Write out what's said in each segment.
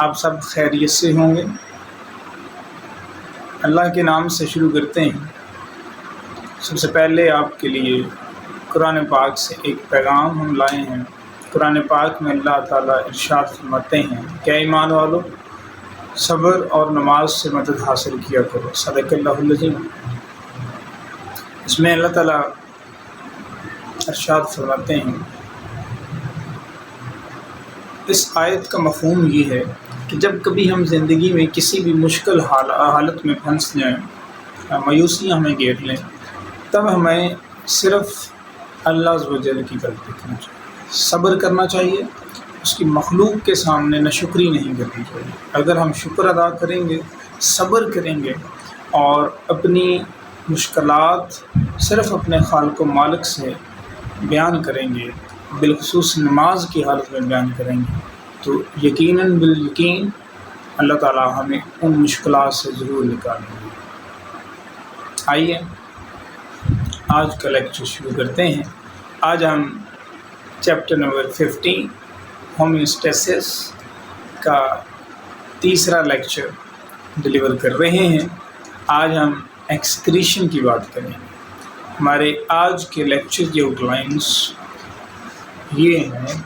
आप सब खैरियत से होंगे। अल्लाह के नाम से शुरू करते हैं। सबसे पहले आपके लिए कुरान पाक से एक पैगाम हम लाए हैं। कुरान पाक में अल्लाह ताला इरशाद फरमाते हैं, क्या ईमान वालों, सब्र और नमाज से मदद हासिल किया करो। सदक़ल्लाहुल अज़ीम। इसमें अल्लाह ताला इरशाद फरमाते हैं, इस आयत का मफ़हूम ये है कि जब कभी हम ज़िंदगी में किसी भी मुश्किल हालत में फंस जाएँ, मायूसियाँ हमें घेर लें, तब हमें सिर्फ़ अल्लाह अज़्ज़ व जल की तरफ देखना चाहिए, सब्र करना चाहिए। उसकी मखलूक के सामने नाशुक्री नहीं करनी चाहिए। अगर हम शुक्र अदा करेंगे, सब्र करेंगे और अपनी मुश्किलात सिर्फ़ अपने खालिक व मालिक से बयान करेंगे, बिलख़ुसूस नमाज की हालत में बयान करेंगे, तो यकीनन बिल यकीन अल्लाह ताला हमें उन मुश्किलात से ज़रूर निकालेंगे। आइए आज का लेक्चर शुरू करते हैं। आज हम चैप्टर नंबर 15 होम्योस्टेसिस का तीसरा लेक्चर डिलीवर कर रहे हैं। आज हम एक्सक्रीशन की बात करेंगे। हमारे आज के लेक्चर के आउटलाइंस ये हैं।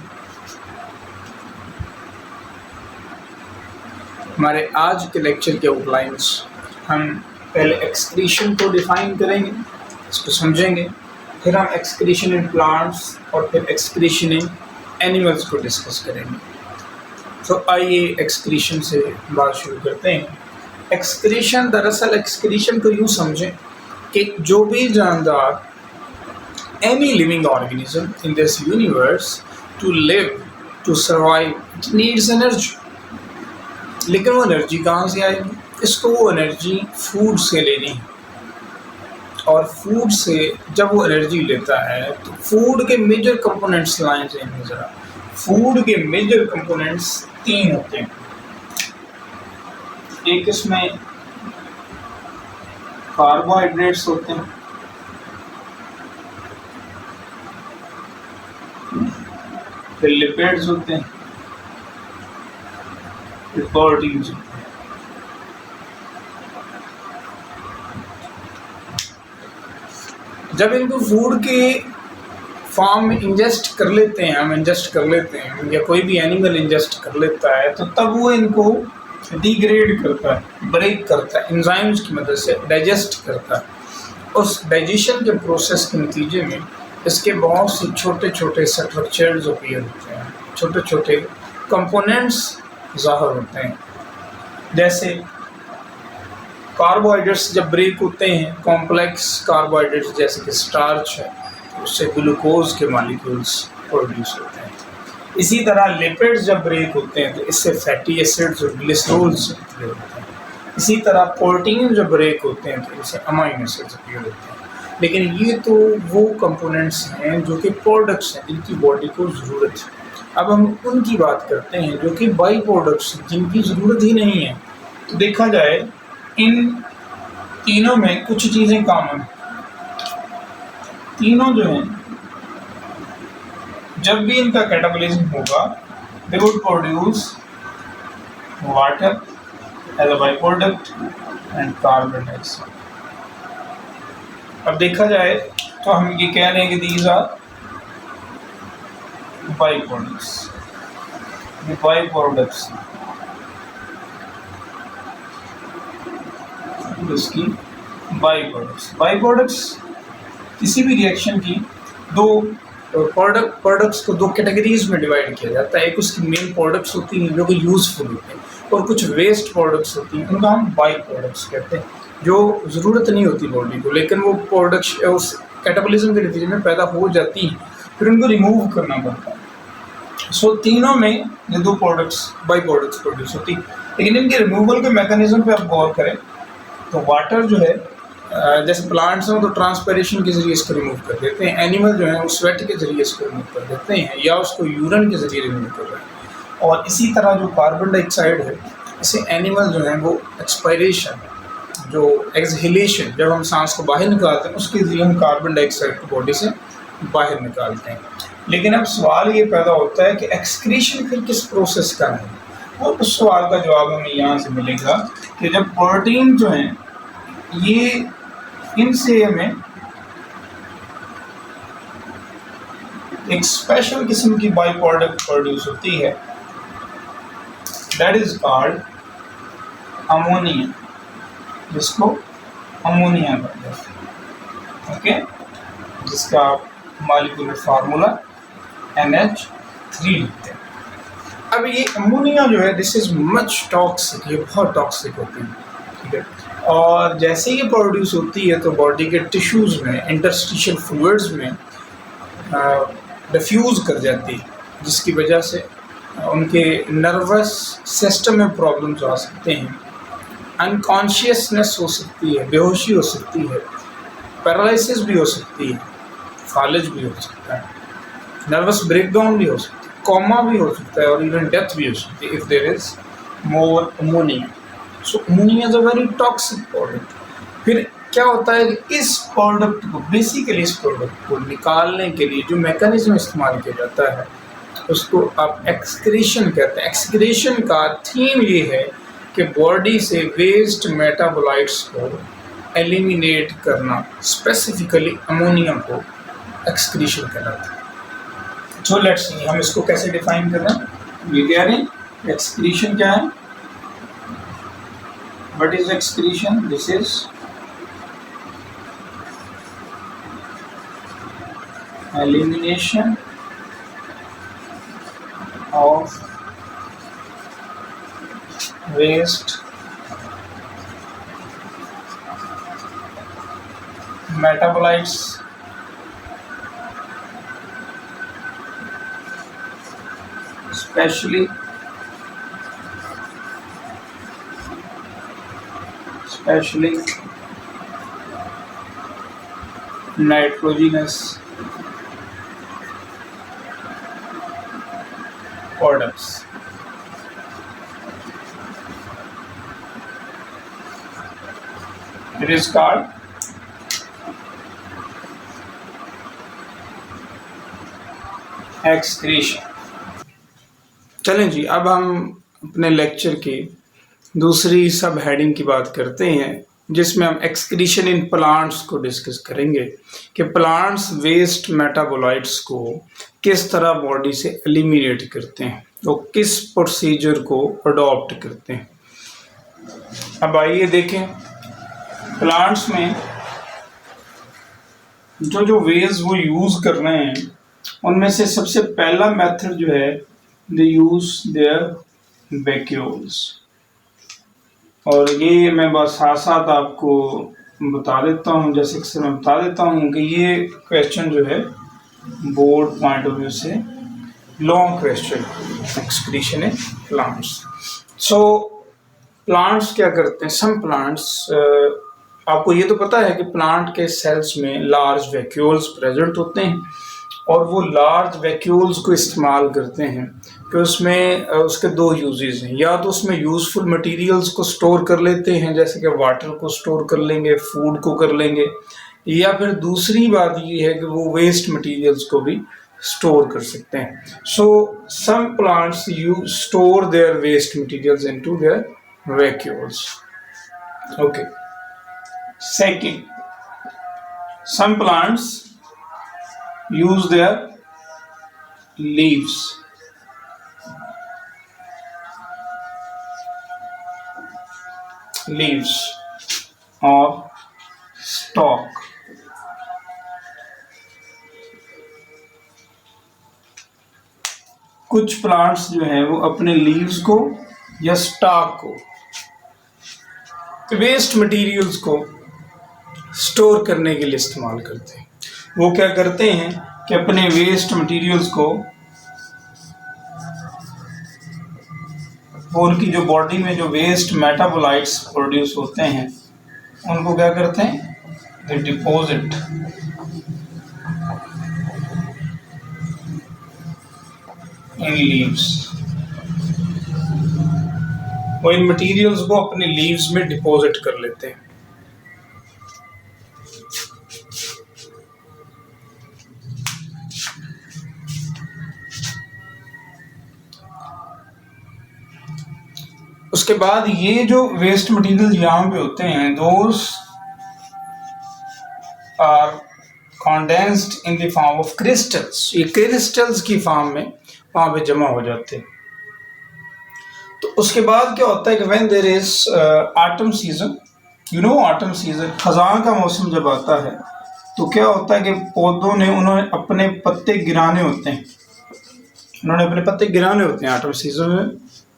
हमारे आज के लेक्चर के आउटलाइंस, हम पहले एक्सक्रीशन को डिफ़ाइन करेंगे, इसको समझेंगे, फिर हम एक्सक्रीशन इन प्लांट्स और फिर एक्सक्रीशन इन एनिमल्स को डिस्कस करेंगे। तो आइए एक्सक्रीशन से बात शुरू करते हैं। एक्सक्रीशन, दरअसल एक्सक्रीशन को यूँ समझें कि जो भी जानदार, any living organism in this universe, to live, to survive, it needs energy. लेकिन वो एनर्जी कहाँ से आएगी? इसको वो एनर्जी फूड से लेनी है, और फूड से जब वो एनर्जी लेता है तो फूड के मेजर कंपोनेंट्स लाए जाएंगे। ज़रा फूड के मेजर कंपोनेंट्स 3 होते हैं। एक इसमें कार्बोहाइड्रेट्स होते हैं, फिर लिपिड्स होते हैं, फिर प्रोटीन्स होते हैं। जब इनको फूड के फॉर्म में इंजेस्ट कर लेते हैं, हम इंजेस्ट कर लेते हैं, या कोई भी एनिमल इंजेस्ट कर लेता है, तो तब वो इनको डिग्रेड करता है, ब्रेक करता है, एंजाइम्स की मदद से डाइजेस्ट करता है। उस डाइजेशन के प्रोसेस के नतीजे में इसके बहुत से छोटे छोटे स्ट्रक्चर्स अपीयर होते हैं, छोटे छोटे कंपोनेंट्स ज़ाहिर होते हैं। जैसे कार्बोहाइड्रेट्स जब ब्रेक होते हैं, कॉम्प्लेक्स कार्बोहाइड्रेट्स जैसे कि स्टार्च है, तो उससे ग्लूकोज के मॉलिक्यूल्स प्रोड्यूस होते हैं। इसी तरह लिपिड्स जब ब्रेक होते हैं तो इससे फैटी एसिड्स और ग्लिसरॉल्स अपीयर होते हैं। इसी तरह प्रोटीन जब ब्रेक होते हैं तो इससे अमाइनो एसिड्स अपीयर होते हैं। लेकिन ये तो वो कंपोनेंट्स हैं जो कि प्रोडक्ट्स हैं, जिनकी बॉडी को ज़रूरत है। अब हम उनकी बात करते हैं जो कि बाई प्रोडक्ट्स, जिनकी ज़रूरत ही नहीं है। तो देखा जाए इन तीनों में कुछ चीज़ें कॉमन, तीनों जो हैं जब भी इनका कैटाबॉलिज्म होगा, they would produce water as a by product and carbon dioxide. अब देखा जाए तो हम ये कह रहे हैं कि these are by products. By products इसकी बाई प्रोडक्ट्स किसी भी रिएक्शन की दो प्रोडक्ट्स को दो कैटेगरीज में डिवाइड किया जाता है। एक उसकी मेन प्रोडक्ट्स होती हैं जो कि यूजफुल होते हैं, और कुछ वेस्ट प्रोडक्ट्स होती हैं, उनका हम बाई प्रोडक्ट्स कहते हैं, जो ज़रूरत नहीं होती बॉडी को, लेकिन वो प्रोडक्ट्स उस कैटाबॉलिज्म के नतीजे में पैदा हो जाती हैं, फिर उनको रिमूव करना पड़ता है। सो तीनों में ये दो प्रोडक्ट्स बाई प्रोडक्ट्स प्रोड्यूस होती हैं। लेकिन इनके रिमूवल के मैकेनिज्म पे आप गौर करें तो वाटर जो है, जैसे प्लांट्स हैं तो ट्रांसपिरेशन के ज़रिए इसको रिमूव कर देते हैं, एनिमल जो है वो स्वेट के ज़रिए इसको रिमूव कर देते हैं, या उसको यूरिन के ज़रिए रिमूव कर रहे हैं। और इसी तरह जो कार्बन डाइऑक्साइड है, इसे एनिमल जो है वो एक्सपायरेशन, जो एक्सहेलेशन, जब हम सांस को बाहर निकालते हैं उसके ज़रिए हम कार्बन डाइऑक्साइड को बॉडी से बाहर निकालते हैं। लेकिन अब सवाल ये पैदा होता है कि एक्सक्रीशन फिर किस प्रोसेस का है? और उस सवाल का जवाब हमें यहाँ से मिलेगा कि जब प्रोटीन जो हैं ये इनसे हमें एक स्पेशल किस्म की बाई प्रोडक्ट प्रोड्यूस होती है, दैट इज कॉल्ड अमोनिया, जिसको अमोनिया कहते हैं। ओके, जिसका मॉलिक्यूलर फार्मूला NH3 लिखते हैं। अब ये अमोनिया जो है दिस इज मच टॉक्सिक, ये बहुत टॉक्सिक होती है, ठीक है। और जैसे ये प्रोड्यूस होती है तो बॉडी के टिश्यूज़ में, इंटरस्टिशियल फ्लूइड्स में डिफ्यूज़ कर जाती है, जिसकी वजह से उनके नर्वस सिस्टम में प्रॉब्लम्स आ सकते हैं, अनकॉन्शियसनेस हो सकती है, बेहोशी हो सकती है, पैरालिसिस भी हो सकती है, फालिज भी हो सकता है, नर्वस ब्रेकडाउन भी हो सकता है, कोमा भी हो सकता है और इवन डेथ भी हो सकती है if there is more ammonia. So ammonia is a very toxic product. फिर क्या होता है कि इस प्रोडक्ट को, बेसिकली इस प्रोडक्ट को निकालने के लिए जो मैकेनिज्म इस्तेमाल किया जाता है उसको आप एक्सक्रीशन कहते हैं। एक्सक्रीशन का थीम ये है कि बॉडी से वेस्ट मेटाबोलाइट्स को एलिमिनेट करना, स्पेसिफिकली अमोनिया को एक्सक्रीशन कहलाता है। सो लेट्स सी हम इसको कैसे डिफाइन कर रहे हैं। ये कह रहे हैं एक्सक्रीशन क्या है, what is excretion, this is elimination of waste metabolites especially nitrogenous products. It is called excretion. चलें जी, अब हम अपने लेक्चर की दूसरी सब हेडिंग की बात करते हैं, जिसमें हम एक्सक्रीशन इन प्लांट्स को डिस्कस करेंगे कि प्लांट्स वेस्ट मेटाबोलाइट्स को किस तरह बॉडी से एलिमिनेट करते हैं, तो किस प्रोसीजर को अडॉप्ट करते हैं। अब आइए देखें, प्लांट्स में जो वेज वो यूज़ कर रहे हैं उनमें से सबसे पहला मेथड जो है, दे यूज देयर वैक्यूल्स। और ये मैं बस साथ साथ आपको बता देता हूँ, जैसे अक्सर मैं बता देता हूँ कि ये क्वेश्चन जो है बोर्ड पॉइंट ऑफ व्यू से long question, excretion in plants. So plants क्या करते हैं, सम प्लांट्स, आपको ये तो पता है कि प्लांट के सेल्स में लार्ज वैक्यूल्स प्रेजेंट होते हैं और वो लार्ज वैक्यूल्स को इस्तेमाल करते हैं कि उसमें उसके दो यूजेस हैं, या तो उसमें यूज़फुल मटेरियल्स को स्टोर कर लेते हैं, जैसे कि वाटर को स्टोर कर लेंगे, फूड को कर लेंगे, या फिर दूसरी बात ये है कि वो वेस्ट मटेरियल्स को भी स्टोर कर सकते हैं। So some plants you store their waste materials into their vacuoles. Okay, second, some plants use their leaves or stalk। कुछ प्लांट्स जो हैं वो अपने लीव्स को या स्टॉक को, वेस्ट मटेरियल्स को स्टोर करने के लिए इस्तेमाल करते हैं। वो क्या करते हैं कि अपने वेस्ट मटेरियल्स को, वो उनकी जो बॉडी में जो वेस्ट मेटाबोलाइट्स प्रोड्यूस होते हैं उनको क्या करते हैं, दे डिपोजिट इन लीव्स। वो इन मटेरियल्स को अपने लीव्स में डिपॉजिट कर लेते हैं। उसके बाद ये जो वेस्ट मटेरियल यहाँ पे होते हैं, those are condensed in the form of crystals, ये क्रिस्टल्स की फॉर्म में वहाँ पे जमा हो जाते हैं। तो उसके बाद क्या होता है कि when there is autumn season, you know autumn season, खजान का मौसम जब आता है तो क्या होता है कि पौधों ने उन्होंने अपने पत्ते गिराने होते हैं, उन्होंने अपने पत्ते गिराने होते हैं। ऑटम सीजन में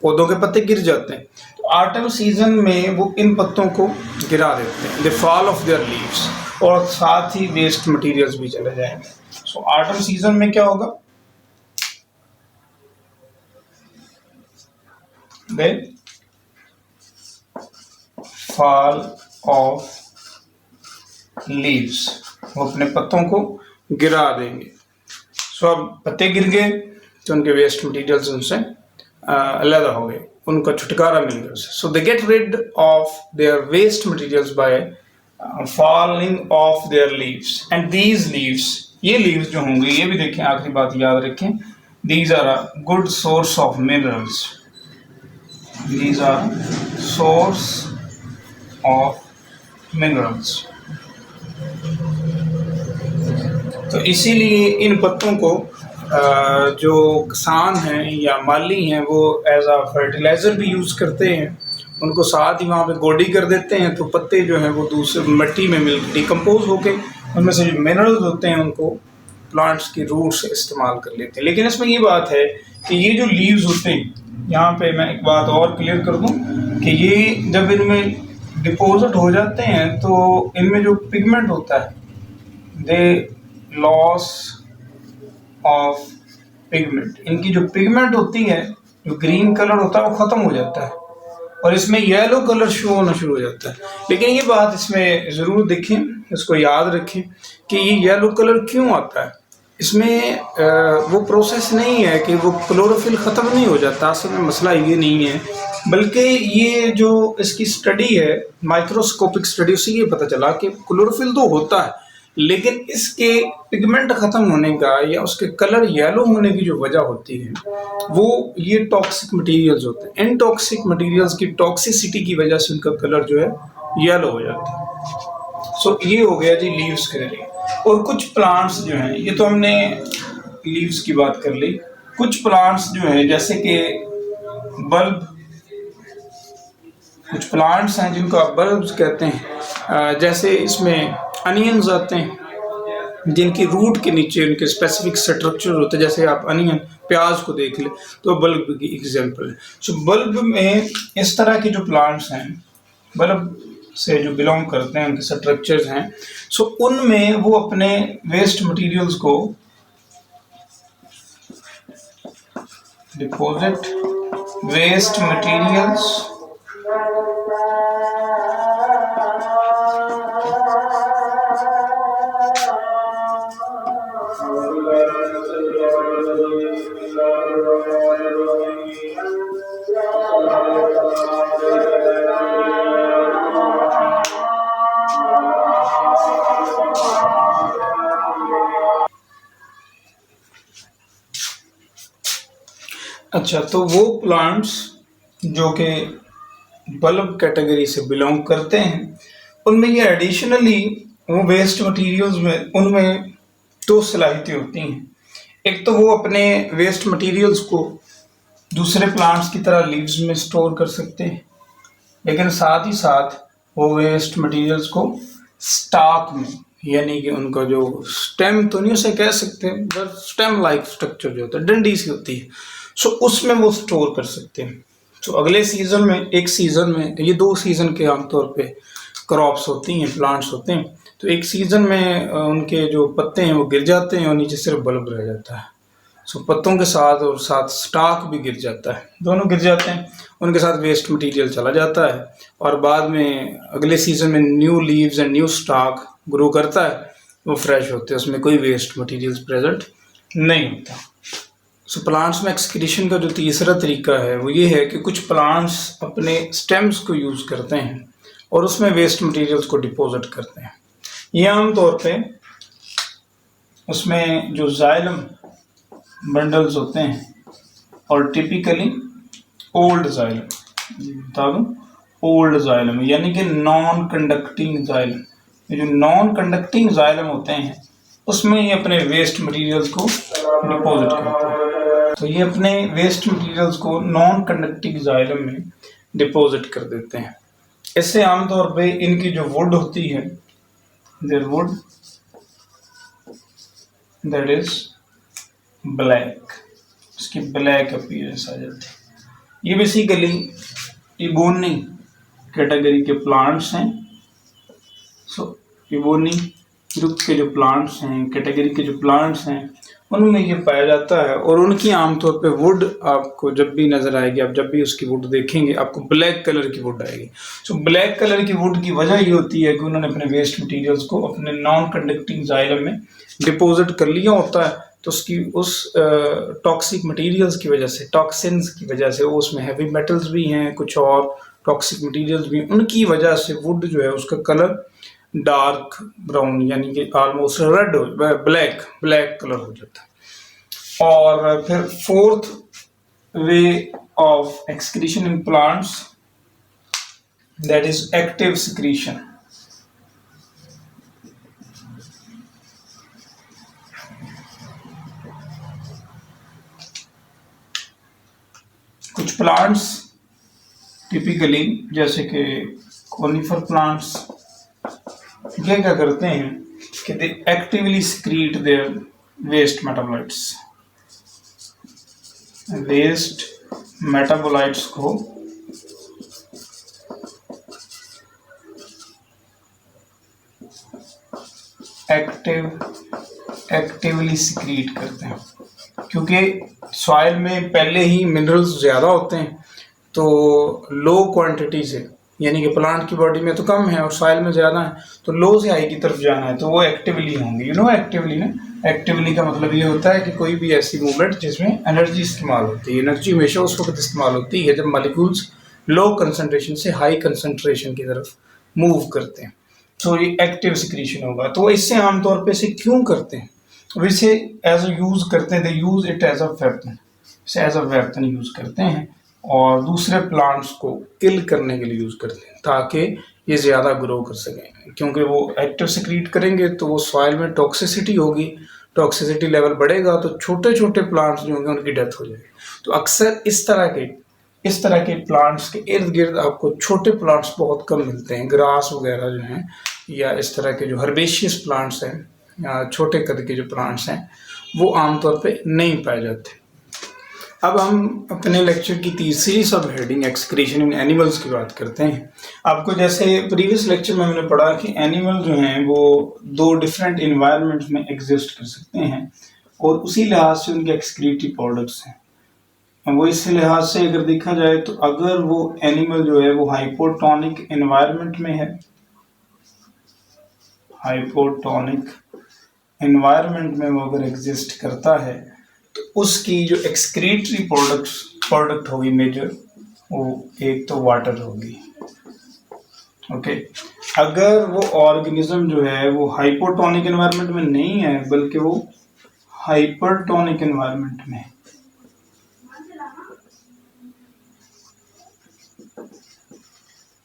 पौधों के पत्ते गिर जाते हैं, तो ऑटम सीजन में वो इन पत्तों को गिरा देते हैं, the fall of their leaves, और साथ ही वेस्ट मटेरियल्स भी चले जाएंगे। सो ऑटम सीजन में क्या होगा, द फॉल ऑफ लीव्स, वो अपने पत्तों को गिरा देंगे। सो अब पत्ते गिर गए तो उनके वेस्ट मटेरियल्स उनसे अलग हो गए, उनका छुटकारा मिल गया उससे। So they get rid of their waste materials by falling off their leaves, and these leaves, ये लीव्स जो होंगे, ये भी देखें, आखिरी बात याद रखें, these are a good source of minerals, these are source of minerals. तो इसीलिए इन पत्तों को जो किसान हैं या माली हैं वो एज आ फर्टिलाइज़र भी यूज़ करते हैं, उनको साथ ही वहाँ पे गोडी कर देते हैं, तो पत्ते जो हैं वो दूसरे मिट्टी में मिल डिकम्पोज होके उनमें से जो मिनरल्स होते हैं उनको प्लांट्स की रूट से इस्तेमाल कर लेते हैं। लेकिन इसमें ये बात है कि ये जो लीव्स होते हैं, यहाँ पे मैं एक बात और क्लियर कर दूँ कि ये जब इनमें डिपोजिट हो जाते हैं तो इनमें जो पिगमेंट होता है, दे लॉस ऑफ पिगमेंट, इनकी जो पिगमेंट होती है, जो ग्रीन कलर होता है वो ख़त्म हो जाता है और इसमें येलो कलर शो होना शुरू हो जाता है। लेकिन ये बात इसमें ज़रूर देखें, इसको याद रखें कि ये येलो कलर क्यों आता है। इसमें वो प्रोसेस नहीं है कि वो क्लोरोफिल ख़त्म नहीं हो जाता, असल में मसला ये नहीं है, बल्कि ये जो इसकी स्टडी है, माइक्रोस्कोपिक स्टडी, उससे ये पता चला कि क्लोरोफिल तो होता है, लेकिन इसके पिगमेंट ख़त्म होने का या उसके कलर येलो होने की जो वजह होती है वो ये टॉक्सिक मटेरियल्स होते हैं। इन टॉक्सिक मटेरियल्स की टॉक्सिसिटी की वजह से उनका कलर जो है येलो हो जाता है। सो ये हो गया जी लीव्स के लिए। और कुछ प्लांट्स जो हैं, ये तो हमने लीव्स की बात कर ली, कुछ प्लांट्स जो हैं जैसे कि बल्ब, कुछ प्लांट्स हैं जिनको आप बल्ब्स कहते हैं, जैसे इसमें अनियंस आते हैं जिनकी रूट के नीचे उनके स्पेसिफिक स्ट्रक्चर होते हैं, जैसे आप अनियन, प्याज को देख लें तो बल्ब की एग्जांपल है। सो बल्ब में इस तरह के जो प्लांट्स हैं, बल्ब से जो बिलोंग करते हैं, उनके स्ट्रक्चर्स हैं, सो उनमें वो अपने वेस्ट मटेरियल्स को डिपॉजिट वेस्ट मटेरियल्स अच्छा, तो वो प्लांट्स जो कि बल्ब कैटेगरी से बिलोंग करते हैं, उनमें ये एडिशनली वो वेस्ट मटेरियल्स में उनमें दो सलाहियतें होती हैं। एक तो वो अपने वेस्ट मटेरियल्स को दूसरे प्लांट्स की तरह लीव्स में स्टोर कर सकते हैं, लेकिन साथ ही साथ वो वेस्ट मटेरियल्स को स्टॉक में, यानी कि उनका जो स्टेम तो नहीं उसे कह सकते, बट स्टेम लाइक स्ट्रक्चर जो होता है, डंडी सी होती है, सो उसमें वो स्टोर कर सकते हैं। तो अगले सीज़न में, एक सीज़न में, ये दो सीज़न के आमतौर पे क्रॉप्स होती हैं, प्लांट्स होते हैं, तो एक सीज़न में उनके जो पत्ते हैं वो गिर जाते हैं और नीचे सिर्फ बल्ब रह जाता है। सो पत्तों के साथ और साथ स्टॉक भी गिर जाता है, दोनों गिर जाते हैं, उनके साथ वेस्ट मटेरियल चला जाता है और बाद में अगले सीज़न में new leaves and new stock grow करता है, वो फ्रेश होते हैं, उसमें कोई वेस्ट मटेरियल्स प्रेजेंट नहीं होता। सो प्लांट्स में एक्सक्रीशन का जो तीसरा तरीका है वो ये है कि कुछ प्लांट्स अपने स्टेम्स को यूज़ करते हैं और उसमें वेस्ट मटेरियल्स को डिपॉजिट करते हैं। ये आमतौर पे उसमें जो जाइलम बंडल्स होते हैं और टिपिकली ओल्ड जाइलम, बता दूं, ओल्ड जाइलम, यानी कि नॉन कंडक्टिंग जाइलम। ये जो नॉन कंडक्टिंग जाइलम होते हैं उसमें ये अपने वेस्ट मटेरियल्स को डिपॉजिट करते हैं। तो ये अपने वेस्ट मटेरियल्स को नॉन कंडक्टिंग जाइलम में डिपॉजिट कर देते हैं। इससे आमतौर पे इनकी जो वुड होती है, their wood that is black, इसकी ब्लैक अपीयरेंस आ जाती है। ये बेसिकली इबोनी कैटेगरी के प्लांट्स हैं। सो इबोनी ग्रुप के जो प्लांट्स हैं, कैटेगरी के जो प्लांट्स हैं, उनमें ये पाया जाता है। और उनकी आमतौर पे वुड आपको जब भी नज़र आएगी, आप जब भी उसकी वुड देखेंगे आपको ब्लैक कलर की वुड आएगी। सो ब्लैक कलर की वुड की वजह ये होती है कि उन्होंने अपने वेस्ट मटेरियल्स को अपने नॉन कंडक्टिंग जाइलम में डिपॉजिट कर लिया होता है। तो उसकी उस टॉक्सिक मटेरियल्स की वजह से, टॉक्सिन्स की वजह से, वो उसमें हैवी मेटल्स भी हैं, कुछ और टॉक्सिक मटेरियल्स भी, उनकी वजह से वुड जो है उसका कलर डार्क ब्राउन यानी कि ऑलमोस्ट रेड हो, ब्लैक कलर हो जाता है। और फिर fourth way of excretion in plants that is active secretion. कुछ प्लांट्स टिपिकली जैसे कि कोनिफर प्लांट्स, ये क्या करते हैं कि they actively secrete their waste metabolites. Waste metabolites को एक्टिवली सिक्रीट करते हैं, क्योंकि सॉइल में पहले ही मिनरल्स ज़्यादा होते हैं, तो लो क्वांटिटी से, यानी कि प्लांट की बॉडी में तो कम है और सॉइल में ज़्यादा है, तो लो से हाई की तरफ जाना है तो वो एक्टिवली होंगे। एक्टिवली ना, एक्टिवली का मतलब ये होता है कि कोई भी ऐसी मूवमेंट जिसमें एनर्जी इस्तेमाल होती है। एनर्जी हमेशा उस वक्त इस्तेमाल होती है जब मॉलिक्यूल्स लो कंसनट्रेशन से हाई कंसनट्रेशन की तरफ मूव करते हैं। तो ये एक्टिव सिक्रीशन होगा। तो इससे आमतौर पे इसे क्यों करते हैं, वैसे एज अ यूज़ करते हैं, they use it as a weapon, इसे एज अ वेपन यूज़ करते हैं और दूसरे प्लांट्स को किल करने के लिए यूज़ करते हैं ताकि ये ज़्यादा ग्रो कर सकें। क्योंकि वो एक्टिव सिक्रीट करेंगे तो वो सॉइल में टॉक्सिसिटी होगी, टॉक्सिसिटी लेवल बढ़ेगा तो छोटे छोटे प्लांट्स जो होंगे उनकी डेथ हो जाएगी। तो अक्सर इस तरह के प्लांट्स के इर्द गिर्द आपको छोटे प्लांट्स बहुत कम मिलते हैं। ग्रास वगैरह जो हैं या इस तरह के जो हर्बेशियस प्लांट्स हैं या छोटे कद के जो प्लांट्स हैं वो आमतौर पे नहीं पाए जाते। अब हम अपने लेक्चर की तीसरी सब हेडिंग एक्सक्रीशन इन एनिमल्स की बात करते हैं। आपको जैसे प्रीवियस लेक्चर में हमने पढ़ा कि एनिमल जो हैं वो दो डिफरेंट इन्वायरमेंट्स में एग्जिस्ट कर सकते हैं और उसी लिहाज से उनके एक्सक्रीटरी प्रोडक्ट्स हैं। वो इस लिहाज से अगर देखा जाए तो अगर वो एनिमल जो है वो हाइपोटोनिक इन्वायरमेंट में है, हाइपोटोनिक इन्वायरमेंट में वो अगर एग्जिस्ट करता है तो उसकी जो एक्सक्रीटरी प्रोडक्ट होगी मेजर, वो एक तो वाटर होगी। ओके, अगर वो ऑर्गेनिज्म जो है वो हाइपोटोनिक इन्वायरमेंट में नहीं है बल्कि वो हाइपरटोनिक इन्वायरमेंट में,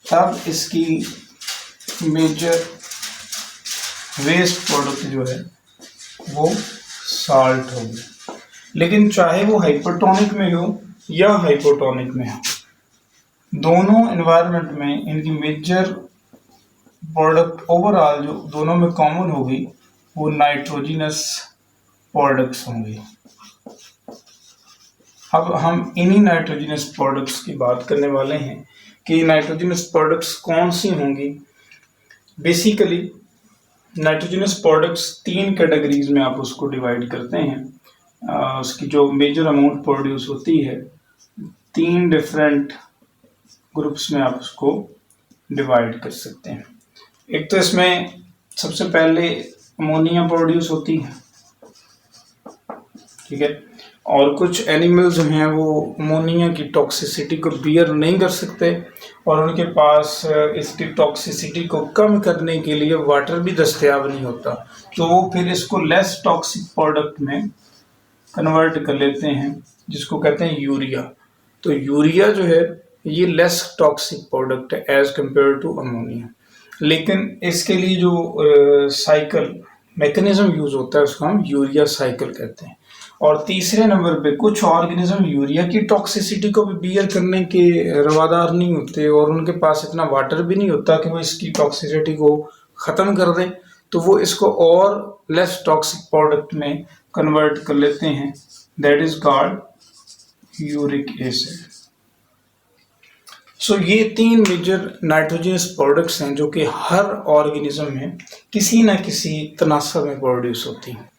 तब इसकी मेजर वेस्ट प्रोडक्ट जो है वो साल्ट होगी। लेकिन चाहे वो हाइपरटोनिक में हो या हाइपोटोनिक में हो, दोनों एनवायरनमेंट में इनकी मेजर प्रोडक्ट ओवरऑल जो दोनों में कॉमन होगी वो नाइट्रोजिनस प्रोडक्ट्स होंगे। अब हम इन्हीं नाइट्रोजिनस प्रोडक्ट्स की बात करने वाले हैं कि नाइट्रोजिनस प्रोडक्ट्स कौन सी होंगी। बेसिकली नाइट्रोजिनस प्रोडक्ट्स तीन कैटेगरीज में आप उसको डिवाइड करते हैं। उसकी जो मेजर अमाउंट प्रोड्यूस होती है तीन डिफरेंट ग्रुप्स में आप उसको डिवाइड कर सकते हैं। एक तो इसमें सबसे पहले अमोनिया प्रोड्यूस होती है, ठीक है, और कुछ एनिमल्स जो हैं वो अमोनिया की टॉक्सिसिटी को बियर नहीं कर सकते और उनके पास इसकी टॉक्सिसिटी को कम करने के लिए वाटर भी दस्तयाब नहीं होता, तो वो फिर इसको लेस टॉक्सिक प्रोडक्ट में कन्वर्ट कर लेते हैं जिसको कहते हैं यूरिया। तो यूरिया जो है ये लेस टॉक्सिक प्रोडक्ट है एज कम्पेयर टू अमोनिया। लेकिन इसके लिए जो साइकिल मैकेनिज्म यूज होता है उसको हम यूरिया साइकिल कहते हैं। और तीसरे नंबर पे कुछ ऑर्गेनिज्म यूरिया की टॉक्सिसिटी को भी बियर करने के रवादार नहीं होते और उनके पास इतना वाटर भी नहीं होता कि वो इसकी टॉक्सिसिटी को ख़त्म कर दें, तो वो इसको और लेस टॉक्सिक प्रोडक्ट में कन्वर्ट कर लेते हैं, that is called uric acid. So ये तीन मेजर नाइट्रोजनस प्रोडक्ट्स हैं जो कि हर ऑर्गेनिज्म में किसी ना किसी तनासब में प्रोड्यूस होती हैं।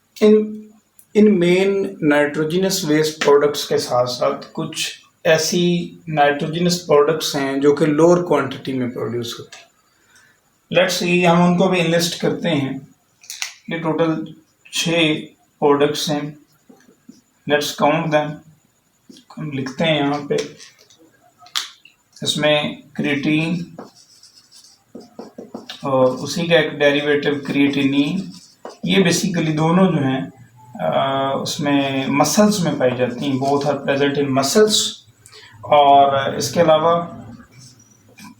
इन मेन नाइट्रोजनस वेस्ट प्रोडक्ट्स के साथ साथ कुछ ऐसी नाइट्रोजनस प्रोडक्ट्स हैं जो कि लोअर क्वांटिटी में प्रोड्यूस होती हैं। लेट्स सी, हम उनको भी लिस्ट करते हैं। ये टोटल 6 प्रोडक्ट्स हैं, लेट्स काउंट देम। हम लिखते हैं यहाँ पे, इसमें क्रिएटिन और उसी का एक डेरिवेटिव क्रिएटिनिन, ये बेसिकली दोनों जो हैं उसमें मसल्स में पाई जाती हैं, both are present in muscles. और इसके अलावा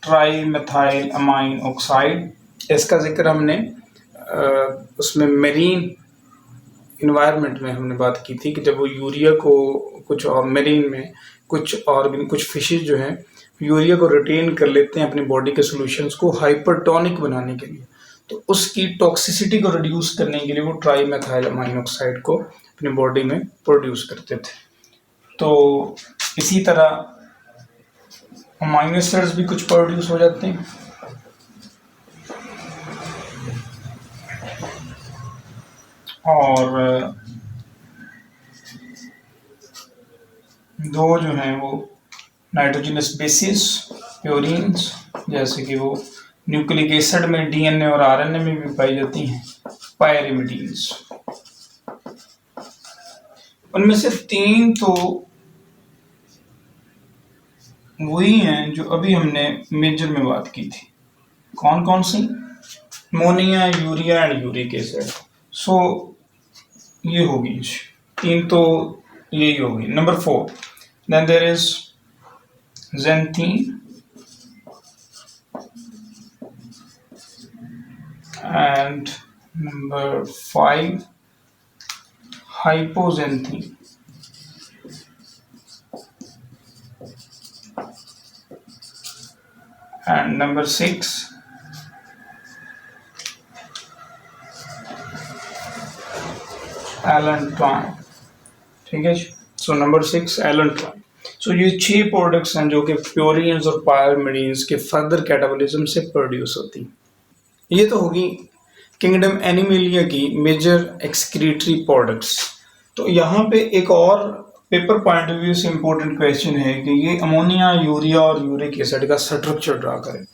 ट्राई मेथाइल अमाइन ऑक्साइड, इसका जिक्र हमने उसमें मेरीन इन्वायरमेंट में हमने बात की थी कि जब वो यूरिया को कुछ और मेरीन में कुछ फिशेज जो हैं यूरिया को रिटेन कर लेते हैं अपनी बॉडी के सॉल्यूशंस को हाइपरटोनिक बनाने के लिए, तो उसकी टॉक्सिसिटी को रिड्यूस करने के लिए वो ट्राई मेथाइल अमाइन ऑक्साइड को अपनी बॉडी में प्रोड्यूस करते थे। तो इसी तरह अमाइनो एसिड्स भी कुछ प्रोड्यूस हो जाते हैं। और दो जो हैं वो नाइट्रोजनस बेसिस प्योरीन्स, जैसे कि वो न्यूक्लिक एसिड में डीएनए और आरएनए में भी पाई जाती हैं, पायरिमिडीन्स। उनमें से 3 तो वही हैं जो अभी हमने मेजर में बात की थी। कौन कौन सी? Ammonia, urea and uric acid. So ये होगी 3 तो यही होगी। Number 4, then there is xanthine and number 5 hypoxanthine and number 6 allantoin। ठीक है, सो नंबर 6 allantoin। सो ये 6 प्रोडक्ट्स हैं जो कि प्योरीन्स और पायरिमिडीन्स के फर्दर कैटाबॉलिज्म से प्रोड्यूस होती हैं। ये तो होगी किंगडम एनिमलिया की मेजर एक्सक्रीटरी प्रोडक्ट्स। तो यहाँ पे एक और पेपर पॉइंट ऑफ व्यू से इम्पोर्टेंट क्वेश्चन है कि ये अमोनिया, यूरिया और यूरिक एसिड का स्ट्रक्चर ड्रा करें।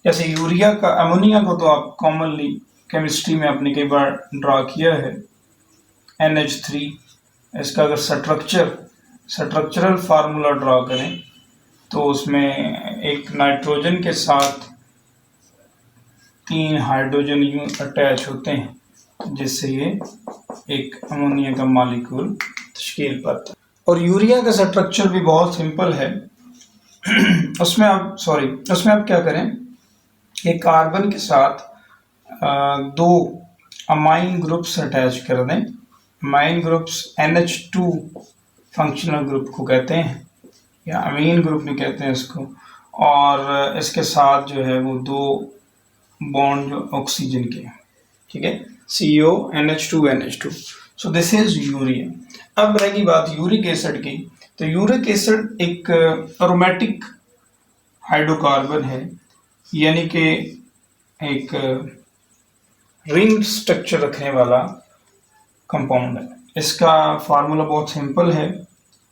जैसे अमोनिया को तो आप कॉमनली केमिस्ट्री में आपने कई बार ड्रा किया है, NH3। इसका अगर स्ट्रक्चरल फार्मूला ड्रा करें तो उसमें एक नाइट्रोजन के साथ 3 हाइड्रोजन यूं अटैच होते हैं, जिससे ये एक अमोनिया का मॉलिक्यूल तश्कील पाता है। और यूरिया का स्ट्रक्चर भी बहुत सिंपल है। उसमें आप क्या करें, एक कार्बन के साथ 2 अमाइन ग्रुप्स अटैच कर दें। Amine groups NH2 functional group को कहते हैं, या अमीन ग्रुप भी कहते हैं इसको। और इसके साथ जो है वो 2 बॉन्ड जो ऑक्सीजन के, ठीक है, CO NH2 so this is urea. अब रहेगी बात यूरिक एसिड की। तो यूरिक एसिड एक अरोमेटिक हाइड्रोकार्बन है, यानी कि एक रिंग स्ट्रक्चर रखने वाला कंपाउंड है। इसका फार्मूला बहुत सिंपल है।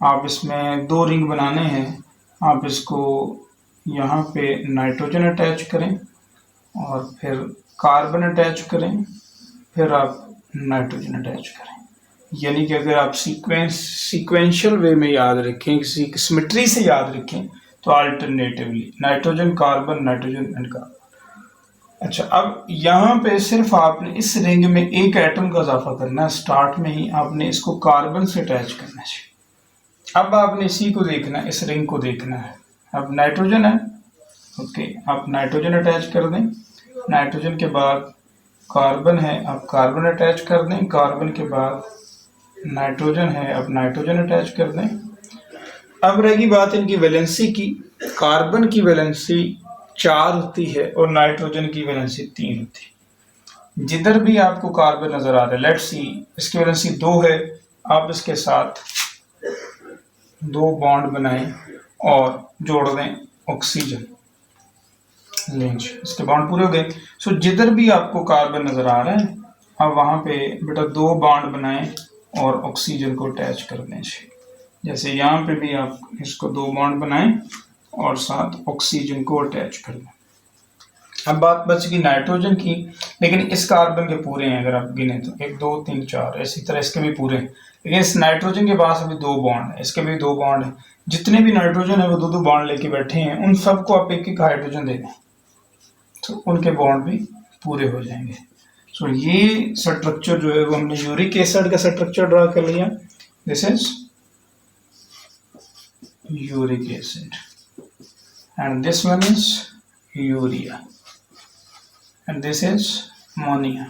आप इसमें 2 रिंग बनाने हैं, आप इसको यहाँ पे नाइट्रोजन अटैच करें और फिर कार्बन अटैच करें, फिर आप नाइट्रोजन अटैच करें। यानी कि अगर आप सीक्वेंशियल वे में याद रखें, सिमेट्री से याद रखें, तो alternatively nitrogen carbon, nitrogen and carbon. अच्छा, अब यहाँ पे सिर्फ आपने इस रिंग में एक एटम का इजाफा करना है। स्टार्ट में ही आपने इसको कार्बन से अटैच करना है। अब आपने इसी को देखना है, इस रिंग को देखना है। अब नाइट्रोजन है, ओके, आप नाइट्रोजन अटैच कर दें। नाइट्रोजन के बाद कार्बन है, आप कार्बन अटैच कर दें। कार्बन के बाद नाइट्रोजन है, अब नाइट्रोजन अटैच कर दें। अब रहेगी बात इनकी वैलेंसी की। कार्बन की वैलेंसी 4 होती है और नाइट्रोजन की वैलेंसी 3 होती है। जिधर भी आपको कार्बन नजर आ रहा है, लेट्स सी इसकी वैलेंसी 2 है, आप इसके साथ 2 बॉन्ड बनाएं और जोड़ दें ऑक्सीजन लेंज, इसके बॉन्ड पूरे हो गए। सो जिधर भी आपको कार्बन नजर आ रहा है, अब वहां पे बेटा 2 बॉन्ड बनाएं और ऑक्सीजन को अटैच कर दें। जैसे यहाँ पे भी आप इसको 2 बॉन्ड बनाएं और साथ ऑक्सीजन को अटैच कर दें। अब बात बच गई नाइट्रोजन की, लेकिन इस कार्बन के पूरे हैं, अगर आप गिने तो 1 2 3 4, इसी तरह इसके भी पूरे हैं। लेकिन इस नाइट्रोजन के पास अभी 2 बॉन्ड है, इसके भी 2 बॉन्ड है। जितने भी नाइट्रोजन है वो 2 बॉन्ड लेके बैठे हैं, उन सबको आप एक हाइड्रोजन दे दें तो उनके बॉन्ड भी पूरे हो जाएंगे। सो ये स्ट्रक्चर जो है वो हमने यूरिक एसिड का स्ट्रक्चर ड्रा कर लिया। This is uric acid and this one is urea and this is ammonia।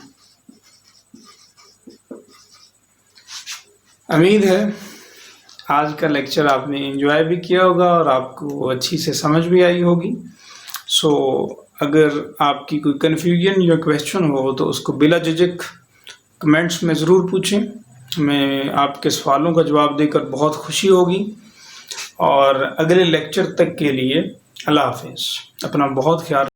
उम्मीद है आज का लेक्चर आपने एंजॉय भी किया होगा और आपको अच्छी से समझ भी आई होगी। सो अगर आपकी कोई कन्फ्यूजन या क्वेश्चन हो तो उसको बिला झिझक कमेंट्स में ज़रूर पूछें। मैं आपके सवालों का जवाब देकर बहुत खुशी होगी। और अगले लेक्चर तक के लिए अल्लाह हाफिज़, अपना बहुत ख्याल